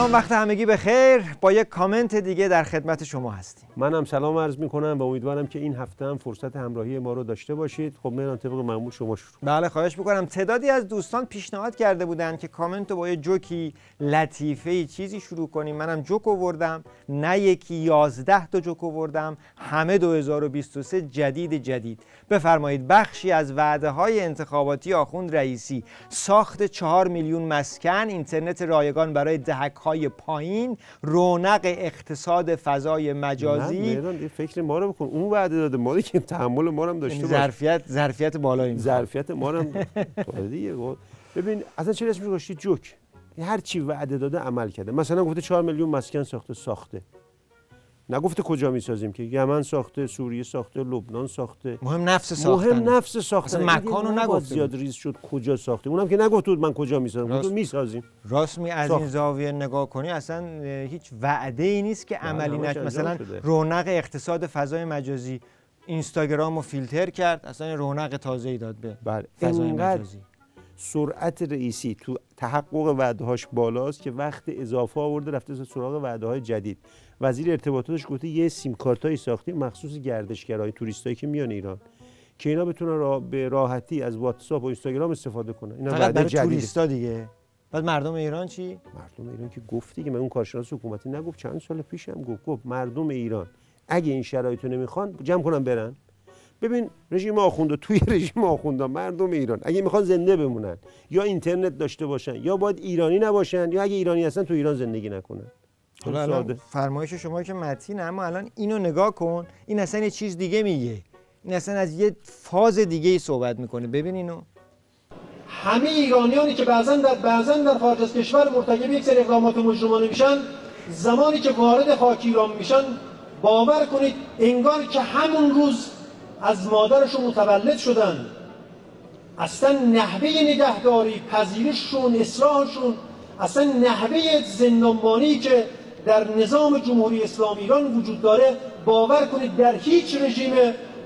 سلام، وقت همگی بخیر. با یک کامنت دیگه در خدمت شما هستیم. منم سلام عرض میکنم و امیدوارم که این هفته هم فرصت همراهی ما رو داشته باشید. خب مهران طبق معمول شما شروع. بله خواهش میکنم. تعدادی از دوستان پیشنهاد کرده بودن که کامنت رو با یه جوکی لطیفه‌ای چیزی شروع کنیم. منم جوک آوردم، نه یکی 11 تا جوک آوردم، همه 2023 جدید. بفرمایید. بخشی از وعده‌های انتخاباتی آخوند رئیسی، ساخت 4 میلیون مسکن، اینترنت رایگان برای دهک‌های پایین، رونق اقتصاد فضای مجازی. مهران فکر ما رو بکن، اون وعده داده، ما که تحمل ما رو هم داشته باشه. ظرفیت بالایی، ظرفیت ما رو هم دیگه. ببین اصلا چه اسمش گذاشتی جوک؟ هر چی وعده داده عمل کرده. مثلا گفته 4 میلیون مسکن ساخته. نگفته کجا میسازیم، که یمن ساخته، سوریه ساخته، لبنان ساخته. مهم نفس ساختن. اصلا مکانو نگفت. زیاد ریز شد کجا ساخته. اونم که نگفت من کجا میسازم، گفت میسازیم. راست از این زاویه نگاه کنی اصلا هیچ وعده ای نیست که عملی نشه. مثلا رونق اقتصاد فضای مجازی، اینستاگرامو فیلتر کرد، اصلا رونق تازه‌ای داد به فضای مجازی. سرعت رئیسی تو تحقق وعده‌هاش بالاست که وقت اضافه آورده رفته سراغ وعده‌های جدید. وزیر ارتباطاتش گفته یه سیم کارتایی ساختیم مخصوص گردشگرای توریستایی که میان ایران، که اینا بتونن به راحتی از واتساپ و اینستاگرام استفاده کنن. اینا فقط برای توریستا دیگه. بعد مردم ایران چی؟ مردم ایران که گفتی که من اون کارشناس حکومتی نگفت، چند سال پیشم گفت مردم ایران اگه این شرایطو نمیخوان جمع کنن برن. ببین رژیم آخونده، توی رژیم آخونده مردم ایران اگه میخوان زنده بمونن یا اینترنت داشته باشن یا باید ایرانی نباشن یا اگه ایرانی هستن تو ایران زندگی نکنن. حالا الان فرمایش شما که متین، اما الان اینو نگاه کن، این اصلا یه چیز دیگه میگه. این اصلا از یه فاز دیگه ای صحبت میکنه. ببین اینو. همه ایرانیانی که بعضن در خارج از کشور مرتکب یک سری اقدامات مجرمانه میشن، زمانی که وارد خاک ایران میشن باور کنید انگار که همون روز از مادرشون متولد شدن. اصلا نحوه نگهداری، پذیرششون، اصلاحشون، اصلا نحوه زندانبانی که در نظام جمهوری اسلامی ایران وجود داره باور کنید در هیچ رژیم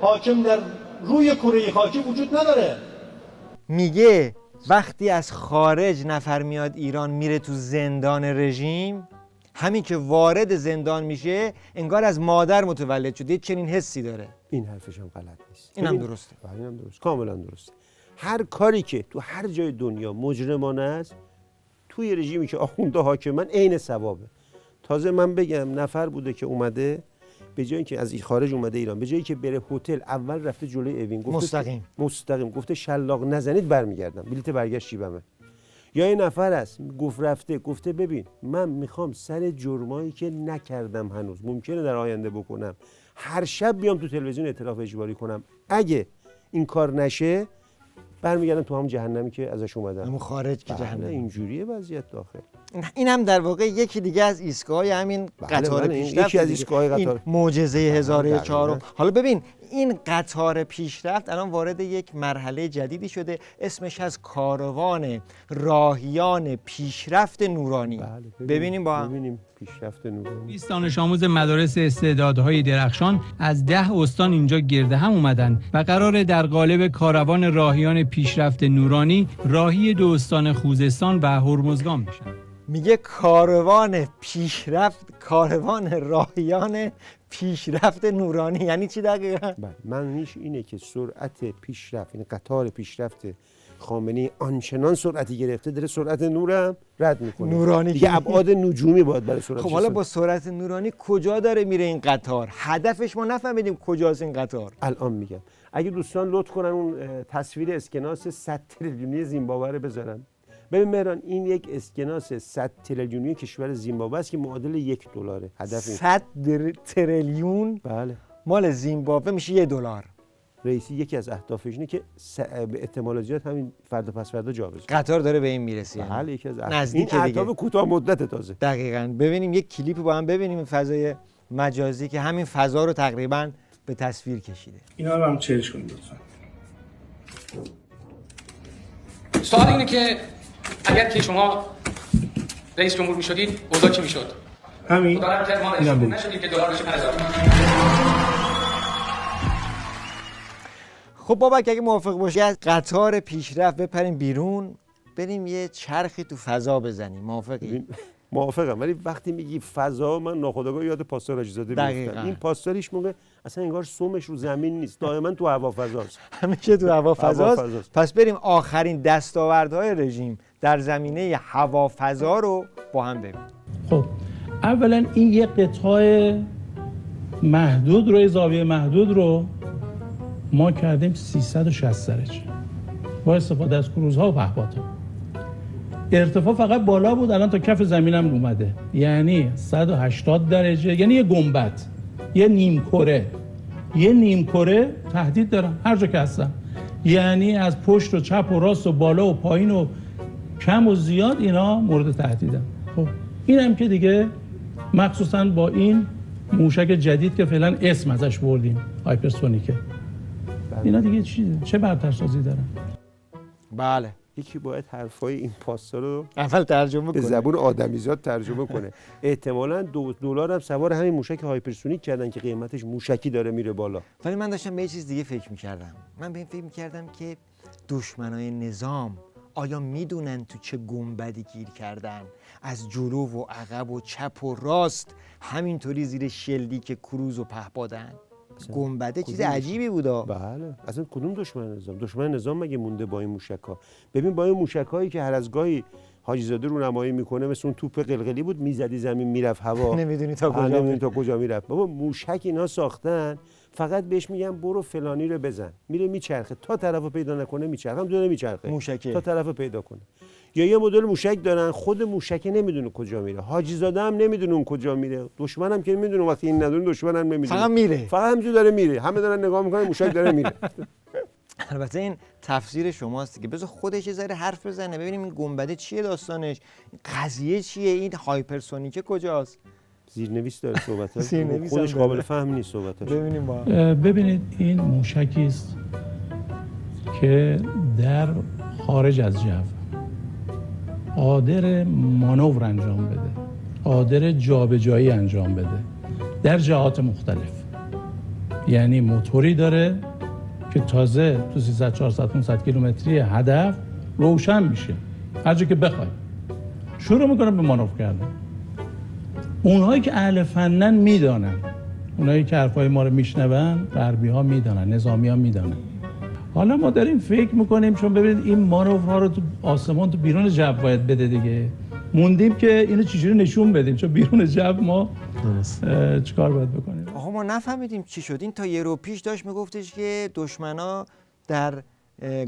حاکم در روی کره خاکی وجود نداره. میگه وقتی از خارج نفر میاد ایران میره تو زندان رژیم، همین که وارد زندان میشه انگار از مادر متولد شده، چنین حسی داره. این حرفش هم غلط نیست. اینم درسته. اینم درست، کاملا درسته. هر کاری که تو هر جای دنیا مجرمانه است، توی رژیمی که آخونده حاکمن عین ثوابه. تازه من بگم نفر بوده که اومده به جایی که از خارج اومده ایران، به جایی که بره هتل اول رفته جلوی اوین گفته مستقیم گفته شلاق نزنید برمیگردم، بلیت برگشت جیبمه. یا این نفر است گفته ببین من میخوام سر جرمایی که نکردم هنوز ممکنه در آینده بکنم هر شب بیام تو تلویزیون اعتراف اجباری کنم، اگه این کار نشه برمیگردم تو هم جهنمی که ازش اومدم. همون خارج که جهنم. اینجوریه وضعیت داخل. این هم در واقع یکی دیگه از ایستگاه‌های همین قطار پیشرفت، یکی از ایستگاه‌های قطار معجزه 1004. حالا ببین این قطار پیشرفت الان وارد یک مرحله جدیدی شده، اسمش از کاروان راهیان پیشرفت نورانی. ببینیم با هم. ببینیم پیشرفت نورانی. 20 دانش آموز مدارس استعدادهای درخشان از 10 استان اینجا گرد هم اومدن و قراره در قالب کاروان راهیان پیشرفت نورانی راهی 2 استان خوزستان و هرمزگان بشن. میگه کاروان راهیان پیشرفت نورانی. یعنی چی دقیقاً؟ معنیش اینه که سرعت پیشرفت، این قطار پیشرفت خامنه‌ای آنچنان سرعتی گرفته داره سرعت نورم رد میکنه. نورانی دیگه ابعاد نجومی باید برای سرعت. خب حالا با سرعت نورانی کجا داره میره این قطار؟ هدفش ما نفهمیدیم کجاست این قطار. الان میگم اگه دوستان لطف کنن اون تصویر اسکناس 100 تریلیونی زیمبابوه رو بذارن. ببین مهران این یک اسکناس 100 تریلیونی کشور زیمبابوه است که معادل $1. هدف 100 تریلیون بله مال زیمبابوه میشه $1. رئیسی یکی از اهدافش اینه که به احتمال زیاد همین فردا پس فردا جا بشه. قطار داره به این میرسه. بله یکی از نزدیک این اهداف کوتاه مدت تازه. دقیقاً. ببینیم یک کلیپ با هم ببینیم فضای مجازی که همین فضا رو تقریباً به تصویر کشیده. اینا رو هم چنج کنید لطفاً. سوال اینه که اگر که شما رئیس جمهور میشدید اوضاع چی میشد؟ همین اینم بود. نشدید که دلار بشه 5000. خب بابک اگه موافق باشی از قطار پیشرفت بپریم بیرون، بریم یه چرخی تو فضا بزنیم. موافقی؟ موافقم، ولی وقتی میگی فضا من ناخودآگاه یاد پاستور حاجی‌زاده میفتم. این پاستور هیچ موقع اصلا انگار سومش رو زمین نیست، دائما تو هوا فضاست. همیشه تو هوا فضاست. پس بریم آخرین دستاوردهای رژیم در زمینه هوافضا رو با هم ببینیم. خب اولا این یه قطاع محدود رو، زاویه محدود رو ما کردیم 360 درجه با استفاده از کروزها و پهپادها. ارتفاع فقط بالا بود، الان تا کف زمین هم اومده، یعنی 180 درجه، یعنی یه گنبد، یه نیم کره تهدید دارن هر جا که هستن، یعنی از پشت و چپ و راست و بالا و پایین و کم و زیاد اینا مورد تهدیدن. خب این هم که دیگه مخصوصا با این موشک جدید که فعلا اسم ازش بردیم هایپرسونیکه، اینا دیگه چه برترسازی دارن؟ بله، یکی باید حرفای این پاستور رو اول ترجمه به کنه، زبون آدمیزاد ترجمه کنه. احتمالاً $2 هم سوار همین موشک هایپرسونیک کردن که قیمتش موشکی داره میره بالا. ولی من داشتم به یه چیز دیگه فکر می‌کردم. من به این فکر می‌کردم که دشمنای نظام آیا میدونن تو چه گنبدی گیر کردن؟ از جلو و عقب و چپ و راست، همینطوری زیر شلیک کروز و پهپادن. گنبده چیز عجیبی بودا. بله، اصلا کدوم دشمن نظام مگه مونده با این موشک‌ها؟ ببین با این موشک‌هایی که هر از گاهی حاجی‌زاده رونمایی میکنه، مثل اون توپ قلقلی بود میزدی زمین میرفت هوا، نمیدونی تا کجا میرفت. بابا موشک اینا ساختن فقط بهش میگن برو فلانی رو بزن، میره میچرخه تا طرفو پیدا نکنه میچرخه، هم دونه میچرخه موشکه تا طرفو پیدا کنه. یا یه مدل موشک دارن خود موشک نمیدونه کجا میره، حاجی‌زاده هم نمیدونه اون کجا میره، دشمن هم که نمیدونه، وقتی این ندونه دشمن هم نمیدونه، فقط میره، فقط همینجوری داره میره، همه دارن نگاه میکنن موشک داره میره. البته این تفسیر شماست دیگه، بذار خودش یه ذره حرف بزنه ببینیم این گنبده چیه داستانش، قضیه چیه، این هایپرسونیک کجاست. زیرنویس داره صحبتاش، خودش قابل فهم نیست صحبتاش. ببینیم با ببینید این موشکی است که در خارج از جو قادر مانور انجام بده، قادر جابجایی انجام بده در جهات مختلف. یعنی موتوری داره که تازه تو 300 400 500 کیلومتری هدف روشن میشه، هر جا که بخوای شروع میکنه به مانور کردن. اونهایی که اهل فنن میدانن، اونهایی که حرفای ما رو میشنون، غربی ها میدانن، نظامی ها میدانن. حالا ما داریم فکر میکنیم، چون ببینید این مانورها رو تو آسمان تو بیرون جو باید بده دیگه، موندیم که اینو چجوری نشون بدیم، چون بیرون جو ما چیکار باید بکنیم. آقا ما نفهمیدیم چی شد. این تا یه رو پیش داشت میگفتش که دشمنا در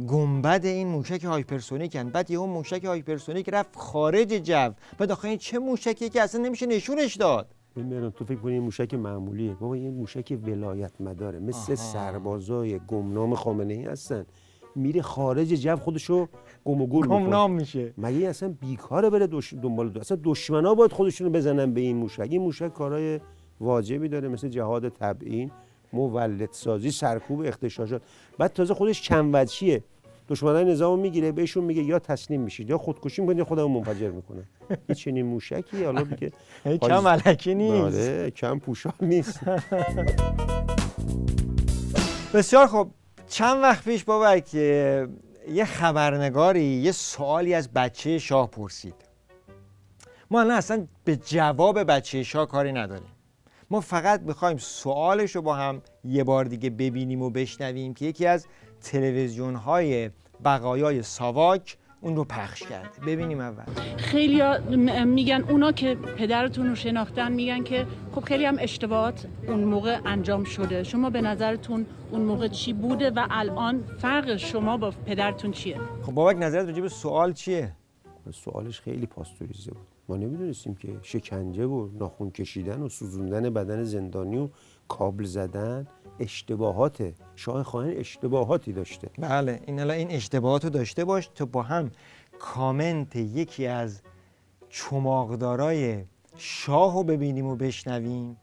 گنبد این موشک هایپرسونیکن، بعد یهو موشک هایپرسونیک رفت خارج جو، بعد آخه این چه موشکیه که اصلا نمیشه نشونش داد. ببین تو فکر کنی این موشک معمولیه، بابا این موشک ولایت مداره، مثل سربازای گمنام خامنه‌ای هستن، میره خارج جو خودشو گم و گور گمنام میشه. مگه اصلا بیکاره بره دنبال اصلا دشمنا باید خودشونو بزنن به این موشک. این موشک کارهای واجبی داره، مثل جهاد تبیین، مولدسازی، سرکوب اغتشاشات. بعد تازه خودش چند وجهیه، دشمنای نظامو میگیره بهشون میگه یا تسلیم میشید یا خودکشی میکنید یا خودمو منفجر میکنه. این چنین موشکی حالا دیگه کم الکی نیست. بله کم پوشان نیست. بسیار خب، چند وقت پیش بابک یه خبرنگاری یه سوالی از بچه شاه پرسید. ما الان اصلا به جواب بچه شاه کاری نداریم، ما فقط میخوایم سوالش رو با هم یه بار دیگه ببینیم و بشنویم که یکی از تلویزیون‌های بقایای ساواک اون رو پخش کرده. ببینیم اول. خیلی میگن اونا که پدرتون رو شناختن میگن که خب خیلی هم اشتباهات اون موقع انجام شده. شما به نظرتون اون موقع چی بوده و الان فرق شما با پدرتون چیه؟ خب بابک نظرت راجع به سوال چیه؟ سوالش خیلی پاستوریزه بود. ما نمیدونستیم که شکنجه و ناخن کشیدن و سوزوندن بدن زندانی و کابل زدن اشتباهاته. شاه خائن اشتباهاتی داشته. بله، این اشتباهاتو داشته باش تا با هم کامنت یکی از چماقدارای شاه رو ببینیم و بشنویم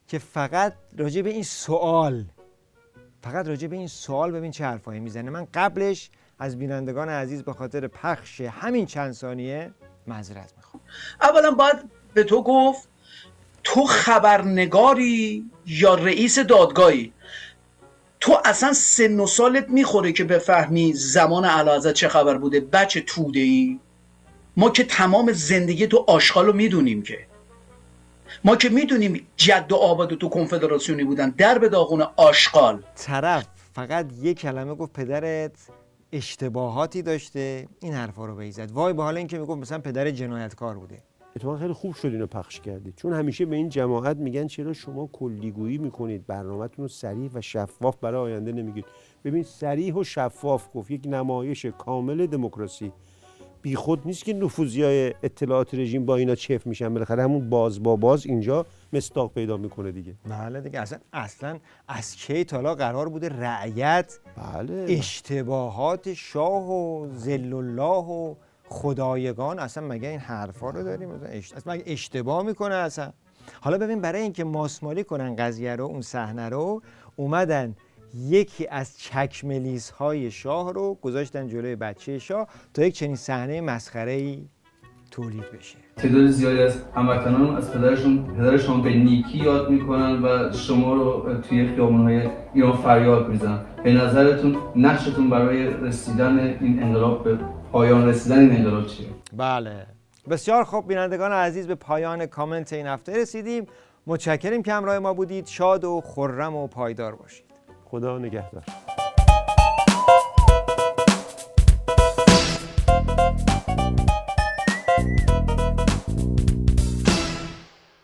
که فقط راجع به این سوال ببین چه حرفایی میزنه. من قبلش از بینندگان عزیز به خاطر پخش همین چند ثانیه معذرت میخوام. اولا باید به تو گفت تو خبرنگاری یا رئیس دادگاهی؟ تو اصلا سن و سالت میخوره که بفهمی زمان اعلیحضرت چه خبر بوده؟ بچه توده ای؟ ما که تمام زندگی تو آشغال رو میدونیم، که ما که میدونیم جد و آباد تو کنفدراسیونی بودن، در به داغون آشغال. طرف فقط یک کلمه گفت پدرت اشتباهاتی داشته، این حرفا رو بهش زد. وای به حال اینکه میگفت مثلا پدر جنایتکار بوده. اتفاقا خیلی خوب شد اینو پخش کردید، چون همیشه به این جماعت میگن چرا شما کلیگویی میکنید، برنامه‌تون رو صریح و شفاف برای آینده نمیگید. ببین صریح و شفاف گفت، یک نمایش کامل دموکراسی. بی خود نیست که نفوذیای اطلاعات رژیم با اینا چف میشن، بالاخره همون باز با باز اینجا مصداق پیدا میکنه دیگه. بله دیگه، اصلا از کی تا حالا قرار بوده رعیت بله اشتباهات شاه و ذل الله و خدایگان، اصلا مگه این حرفا رو داریم؟ اصلا مگه اشتباه میکنه اصلا؟ حالا ببین برای اینکه ماسمالی کنن قضیه رو، اون صحنه رو اومدن یکی از چکملیس های شاه رو گذاشتن جلوی بچه شاه تا یک چنین صحنه مسخره‌ای تولید بشه. تعداد زیادی از هموطنان از پدرشون به نیکی یاد میکنن و شما رو توی خیابون‌های ایران فریاد میزنن. به نظرتون نقشتون برای رسیدن این انقلاب، به پایان رسیدن این انقلاب چیه؟ بله بسیار خوب، بینندگان عزیز به پایان کامنت این هفته رسیدیم. متشکریم که همراه ما بودید. شاد و خرم و پایدار باشید. خدا نگهدار.